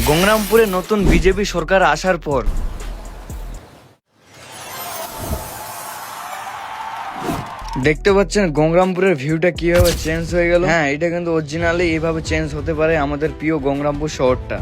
গঙ্গরামপুরে নতুন বিজেপি সরকার আসার পর দেখতে পাচ্ছেন গঙ্গরামপুরের ভিউটা কিভাবে চেঞ্জ হয়ে গেল। হ্যাঁ, এটা কিন্তু অরিজিনালি এইভাবে চেঞ্জ হতে পারে আমাদের প্রিয় গঙ্গরামপুর শহরটা।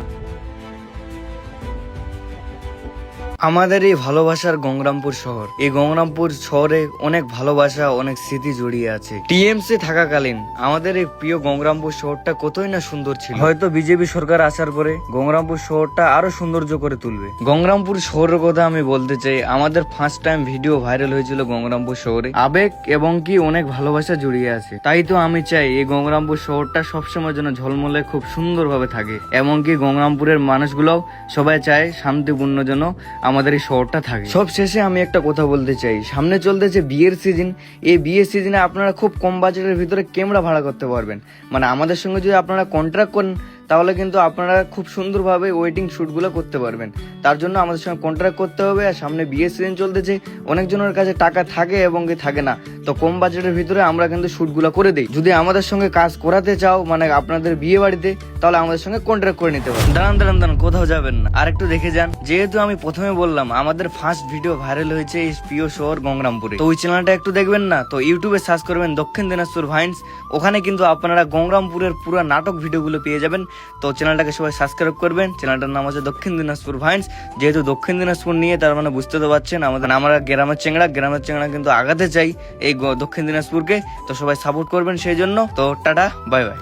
আমাদের এই ভালোবাসার গঙ্গরামপুর শহর, এই গঙ্গরামপুর শহরে অনেক ভালোবাসা, অনেক স্মৃতি জড়িয়ে আছে। টিএমসি থাকাকালীন আমাদের এই প্রিয় গঙ্গরামপুর শহরটা কতই না সুন্দর ছিল। হয়তো বিজেপি সরকার আসার পরে গঙ্গরামপুর শহরটা আরো সৌন্দর্য করে তুলবে। গঙ্গরামপুর শহরের কথা আমি বলতে চাই, আমাদের ফার্স্ট টাইম ভিডিও ভাইরাল হয়েছিল গঙ্গরামপুর শহরে। আবেগ এবং কি অনেক ভালোবাসা জড়িয়ে আছে। তাই তো আমি চাই এই গঙ্গরামপুর শহরটা সবসময় যেন ঝলমলে খুব সুন্দর ভাবে থাকে। এমনকি গঙ্গরামপুরের মানুষগুলোও সবাই চায় শান্তিপূর্ণ যেন আমাদের এই শহরটা থাকে। সব শেষে আমি একটা কথা বলতে চাই, সামনে চলতেছে বিয়ের সিজন। এই বিয়ের সিজনে আপনারা খুব কম বাজেটের ভিতরে ক্যামেরা ভাড়া করতে পারবেন। মানে আমাদের সঙ্গে যদি আপনারা কন্ট্রাক্ট করেন তাহলে কিন্তু আপনারা খুব সুন্দরভাবে ওয়েডিং শুটগুলো করতে পারবেন। তার জন্য আমাদের সঙ্গে কন্ট্রাক্ট করতে হবে। আর সামনে বিয়ের সিজন চলতেছে, অনেকজনের কাছে টাকা থাকে এবং কি থাকে না, তো কম বাজেটের ভিতরে আমরা কিন্তু শুটগুলো করে দিই। যদি আমাদের সঙ্গে কাজ করাতে চাও, মানে আপনাদের বিয়ে বাড়িতে, তাহলে আমাদের সঙ্গে কন্ট্রাক্ট করে নিতে পারেন। দাঁড়ান কোথাও যাবেন না, আর একটু দেখে যান। যেহেতু আমি প্রথমে বললাম আমাদের ফার্স্ট ভিডিও ভাইরাল হয়েছে এই প্রিয় শহর গঙ্গরামপুরে, তো ওই চ্যানেলটা একটু দেখবেন না। তো ইউটিউবে সার্চ করবেন দক্ষিণ দিনাজপুর ভাইন্স, ওখানে কিন্তু আপনারা গঙ্গরামপুরের পুরো নাটক ভিডিওগুলো পেয়ে যাবেন। তো চ্যানেলটাকে সবাই সাবস্ক্রাইব করবেন। চ্যানেলটার নাম আছে দক্ষিণ দিনাজপুর ভাইন্স। যেহেতু দক্ষিণ দিনাজপুর নিয়ে, তার মানে বুঝতে তো পারছেন আমরা গ্রামের চেংড়া কিন্তু আগাতে চাই এই দক্ষিণ দিনাজপুরকে। তো সবাই সাপোর্ট করবেন সেই জন্য। তো টাটা, বাই বাই।